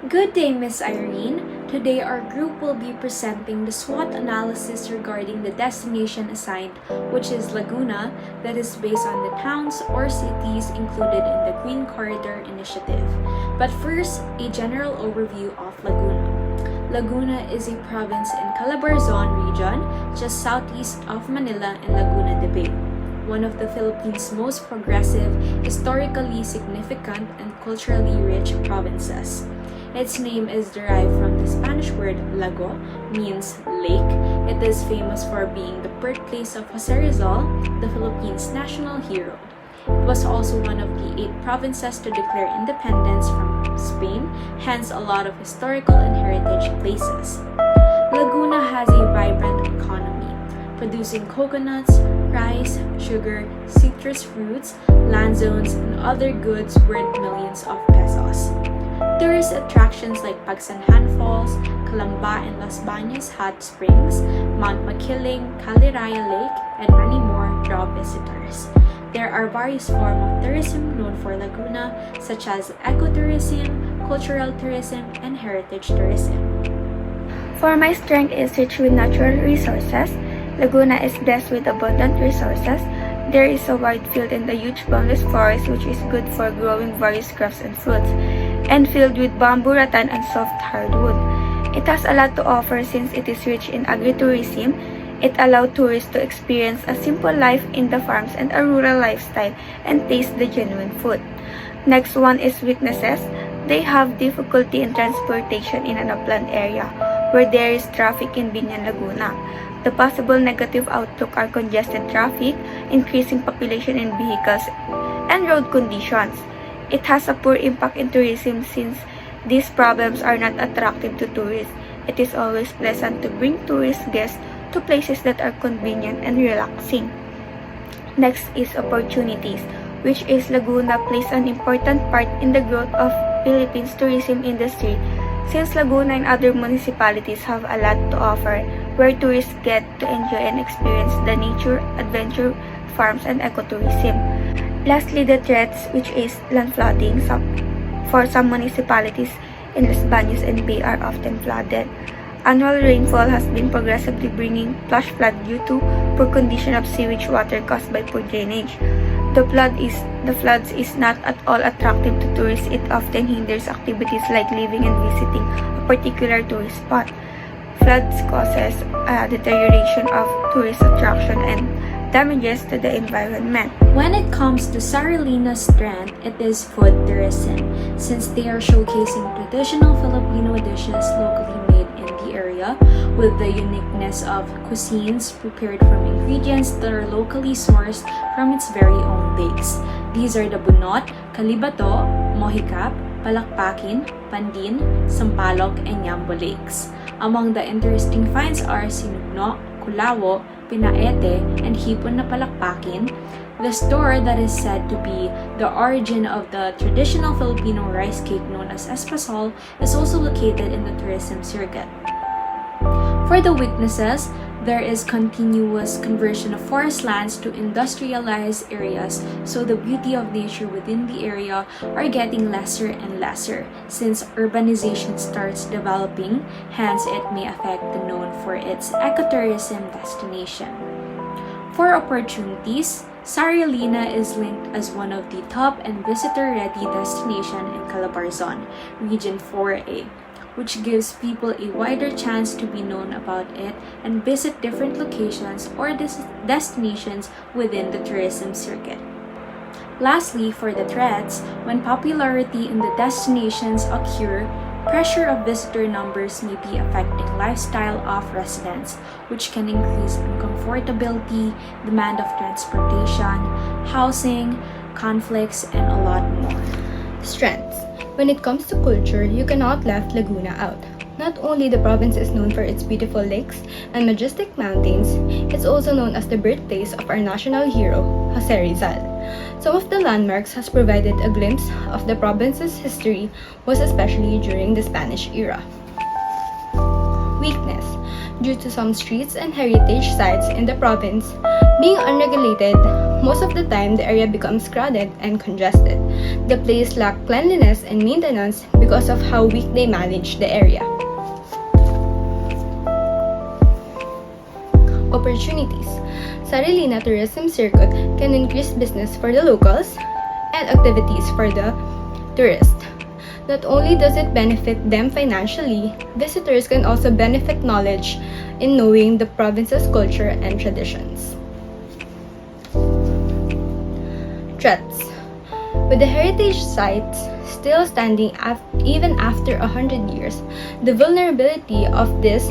Good day, Miss Irene. Today our group will be presenting the SWOT analysis regarding the destination assigned, which is Laguna, that is based on the towns or cities included in the Green Corridor Initiative. But first, a general overview of Laguna. Laguna is a province in Calabarzon region, just southeast of Manila and Laguna de Bay. One of the Philippines' most progressive, historically significant, and culturally rich provinces. Its name is derived from the Spanish word lago, means lake. It is famous for being the birthplace of Jose Rizal, the Philippines' national hero. It was also one of the 8 provinces to declare independence from Spain, hence a lot of historical and heritage places. Laguna has a vibrant economy, producing coconuts, rice, sugar, citrus fruits, land zones, and other goods worth millions of pesos. Tourist attractions like Pagsanhan Falls, Calamba and Las Bañas Hot Springs, Mount Makiling, Caliraya Lake, and many more draw visitors. There are various forms of tourism known for Laguna, such as ecotourism, cultural tourism, and heritage tourism. For my strength is rich with natural resources. Laguna is blessed with abundant resources. There is a wide field and a huge boundless forest which is good for growing various crops and fruits, and filled with bamboo, rattan, and soft hardwood. It has a lot to offer since it is rich in agritourism. It allows tourists to experience a simple life in the farms and a rural lifestyle and taste the genuine food. Next one is weaknesses. They have difficulty in transportation in an upland area where there is traffic in Binyan, Laguna. The possible negative outlook are congested traffic, increasing population in vehicles, and road conditions. It has a poor impact in tourism since these problems are not attractive to tourists. It is always pleasant to bring tourist guests to places that are convenient and relaxing. Next is opportunities, which is Laguna plays an important part in the growth of Philippines tourism industry since Laguna and other municipalities have a lot to offer where tourists get to enjoy and experience the nature, adventure, farms, and ecotourism. Lastly, the threats, which is land flooding. For some municipalities in Las Bañas and Bay are often flooded. Annual rainfall has been progressively bringing flash flood due to poor condition of sewage water caused by poor drainage. The floods is not at all attractive to tourists. It often hinders activities like living and visiting a particular tourist spot. Floods causes deterioration of tourist attraction and damages to the environment. When it comes to SaRiLiNa's strength, it is food tourism, since they are showcasing traditional Filipino dishes locally made in the area with the uniqueness of cuisines prepared from ingredients that are locally sourced from its very own lakes. These are the Bunot, Kalibato, Mohikap, Palakpakin, Pandin, Sampaloc, and Yambo lakes. Among the interesting finds are Sinugno, Kulawo, Pinaete, and Hipon na Palakpakin. The store that is said to be the origin of the traditional Filipino rice cake known as espasol is also located in the tourism circuit. For the weaknesses, there is continuous conversion of forest lands to industrialized areas, so the beauty of nature within the area are getting lesser and lesser since urbanization starts developing, hence it may affect the known for its ecotourism destination. For opportunities, SaRiLiNa is linked as one of the top and visitor-ready destination in Calabarzon, Region 4A, which gives people a wider chance to be known about it and visit different locations or destinations within the tourism circuit. Lastly, for the threats, when popularity in the destinations occur, pressure of visitor numbers may be affecting lifestyle of residents, which can increase uncomfortability, demand of transportation, housing, conflicts, and a lot more. Strengths. When it comes to culture, you cannot leave Laguna out. Not only the province is known for its beautiful lakes and majestic mountains, it's also known as the birthplace of our national hero, Jose Rizal. Some of the landmarks has provided a glimpse of the province's history, was especially during the Spanish era. Weakness. due to some streets and heritage sites in the province being unregulated. Most of the time, the area becomes crowded and congested. The place lacks cleanliness and maintenance because of how weak they manage the area. Opportunities. SaRiLiNa Tourism Circuit can increase business for the locals and activities for the tourists. Not only does it benefit them financially, visitors can also benefit knowledge in knowing the province's culture and traditions. Threats. With the heritage sites still standing even after 100 years, the vulnerability of this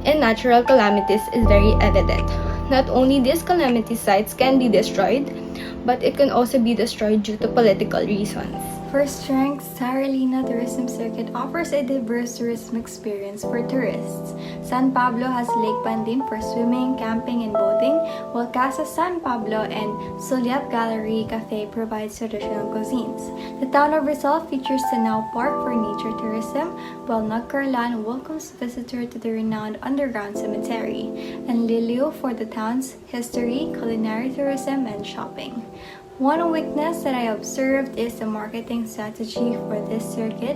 and natural calamities is very evident. Not only these calamity sites can be destroyed, but it can also be destroyed due to political reasons. For strength, SaRiLiNa Tourism Circuit offers a diverse tourism experience for tourists. San Pablo has Lake Bandim for swimming, camping, and boating, while Casa San Pablo and Suliat Gallery Cafe provides traditional cuisines. The town of Rizal features Sanao Park for nature tourism, while Nagcarlan welcomes visitors to the renowned underground cemetery, and Liliu for the town's history, culinary tourism, and shopping. One weakness that I observed is the marketing strategy for this circuit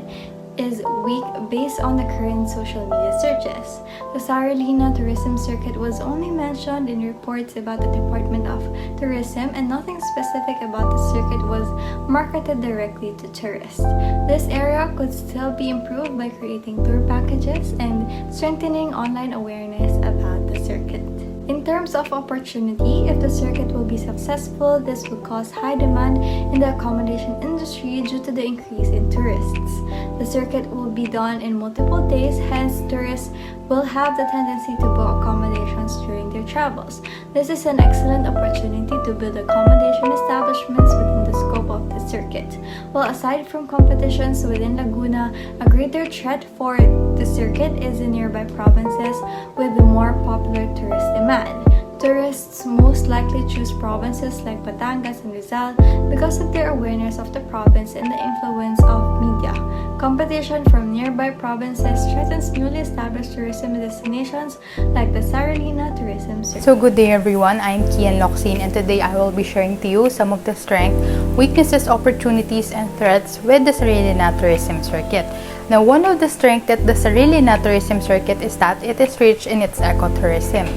is weak based on the current social media searches. The SaRiLiNa Tourism Circuit was only mentioned in reports about the Department of Tourism and nothing specific about the circuit was marketed directly to tourists. This area could still be improved by creating tour packages and strengthening online awareness about the circuit. In terms of opportunity, if the circuit will be successful, this will cause high demand in the accommodation industry due to the increase in tourists. The circuit will be done in multiple days, hence tourists will have the tendency to book accommodations during their travels. This is an excellent opportunity to build accommodation establishments within the scope of the circuit. While aside from competitions within Laguna, a greater threat for the circuit is the nearby provinces with the more popular tourist demand. Tourists most likely choose provinces like Batangas and Rizal because of their awareness of the province and the influence of media. Competition from nearby provinces threatens newly established tourism destinations like the SaRiLiNa Tourism Circuit. So good day everyone, I'm Kian Locsin and today I will be sharing to you some of the strengths, weaknesses, opportunities, and threats with the SaRiLiNa Tourism Circuit. Now, one of the strengths that the SaRiLiNa Tourism Circuit is that it is rich in its ecotourism.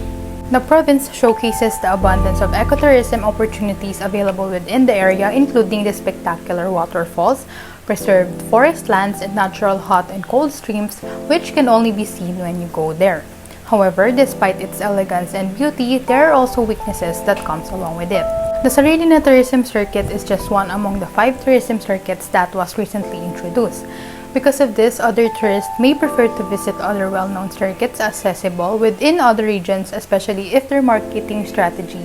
The province showcases the abundance of ecotourism opportunities available within the area, including the spectacular waterfalls, preserved forest lands, and natural hot and cold streams, which can only be seen when you go there. However, despite its elegance and beauty, there are also weaknesses that comes along with it. The SaRiLiNa Tourism Circuit is just one among the 5 tourism circuits that was recently introduced. Because of this, other tourists may prefer to visit other well-known circuits accessible within other regions, especially if their marketing strategy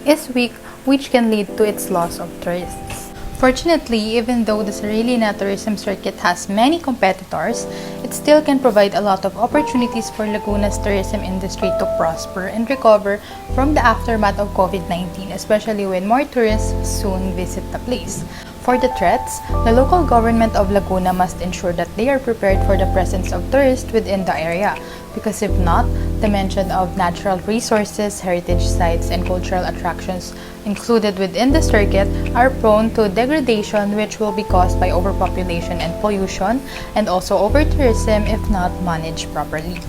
is weak, which can lead to its loss of tourists. Fortunately, even though the SaRiLiNa Tourism Circuit has many competitors, it still can provide a lot of opportunities for Laguna's tourism industry to prosper and recover from the aftermath of COVID-19, especially when more tourists soon visit the place. For the threats, the local government of Laguna must ensure that they are prepared for the presence of tourists within the area, because if not, the mention of natural resources, heritage sites, and cultural attractions included within the circuit are prone to degradation, which will be caused by overpopulation and pollution, and also over-tourism if not managed properly.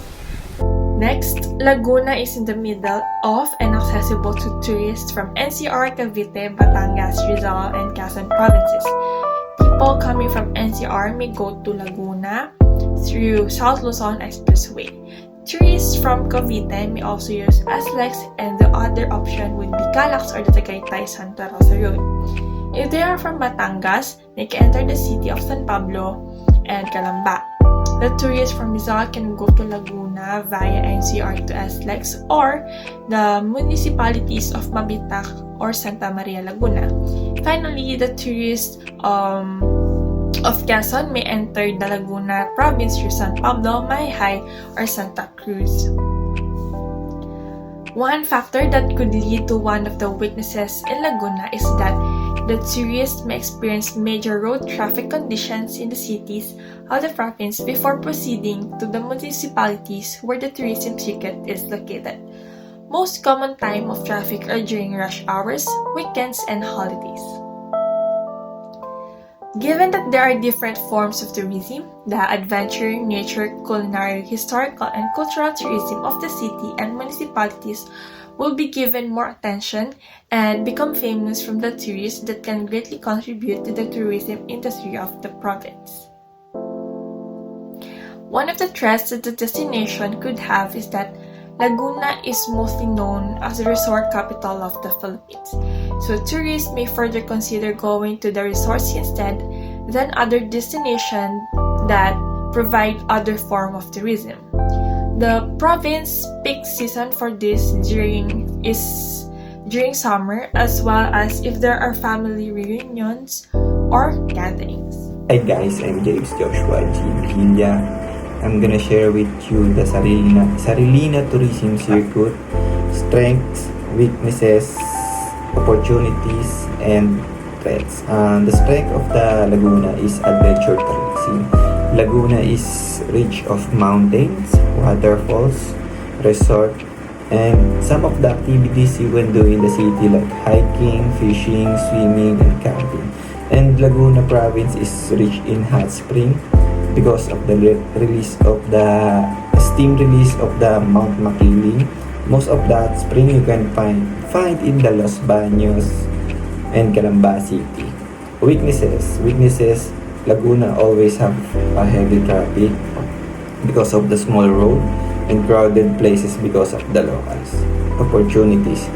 Next, Laguna is in the middle of and accessible to tourists from NCR, Cavite, Batangas, Rizal, and Quezon provinces. People coming from NCR may go to Laguna through South Luzon Expressway. Tourists from Cavite may also use SLEX, and the other option would be Calax or the Tagaytay-Santa Rosa Road. If they are from Batangas, they can enter the city of San Pablo and Calamba. The tourists from Rizal can go to Laguna via NCR to SLEX or the municipalities of Mabitac or Santa Maria Laguna. Finally, the tourists of Quezon may enter the Laguna province through San Pablo, Mayhay, or Santa Cruz. One factor that could lead to one of the weaknesses in Laguna is that The tourists may experience major road traffic conditions in the cities of the province before proceeding to the municipalities where the tourism circuit is located. Most common time of traffic are during rush hours, weekends, and holidays. Given that there are different forms of tourism, the adventure, nature, culinary, historical, and cultural tourism of the city and municipalities will be given more attention and become famous from the tourists that can greatly contribute to the tourism industry of the province. One of the threats that the destination could have is that Laguna is mostly known as the resort capital of the Philippines, so tourists may further consider going to the resorts instead than other destinations that provide other form of tourism. The province peak season for this is during summer, as well as if there are family reunions or gatherings. Hi guys, I'm James Joshua G. India. I'm gonna share with you the SaRiLiNa Tourism Circuit, strengths, weaknesses, opportunities, and threats. The strength of the Laguna is adventure tourism. Laguna is rich of mountains, waterfalls, resort, and some of the activities you can do in the city like hiking, fishing, swimming, and camping. And Laguna province is rich in hot spring because of the release of the steam release of the Mount Makiling. Most of that spring you can find in the Los Baños and Calamba City. Weaknesses, Laguna always have a heavy traffic because of the small road and crowded places because of the locals. Opportunities,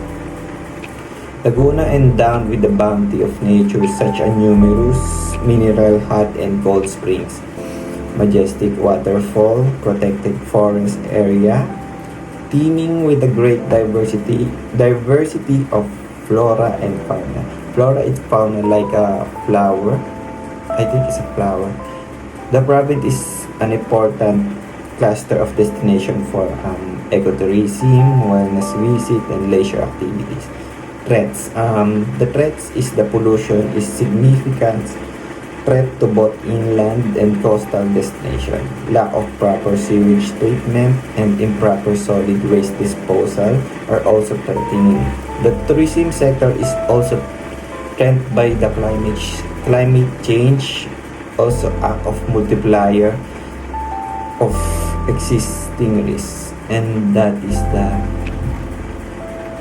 Laguna endowed with the bounty of nature such as numerous mineral hot and cold springs, majestic waterfall, protected forest area, teeming with a great diversity of flora and fauna. Flora is fauna like a flower. I think it's a flower. The province is an important cluster of destination for ecotourism, wellness visit, and leisure activities. Threats. The threats is the pollution is significant threat to both inland and coastal destination. Lack of proper sewage treatment and improper solid waste disposal are also threatening. The tourism sector is also threatened by the climate change, also act of multiplier of existing risks, and that is the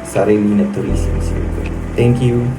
SaRiLiNa Tourism Circuit. Thank you.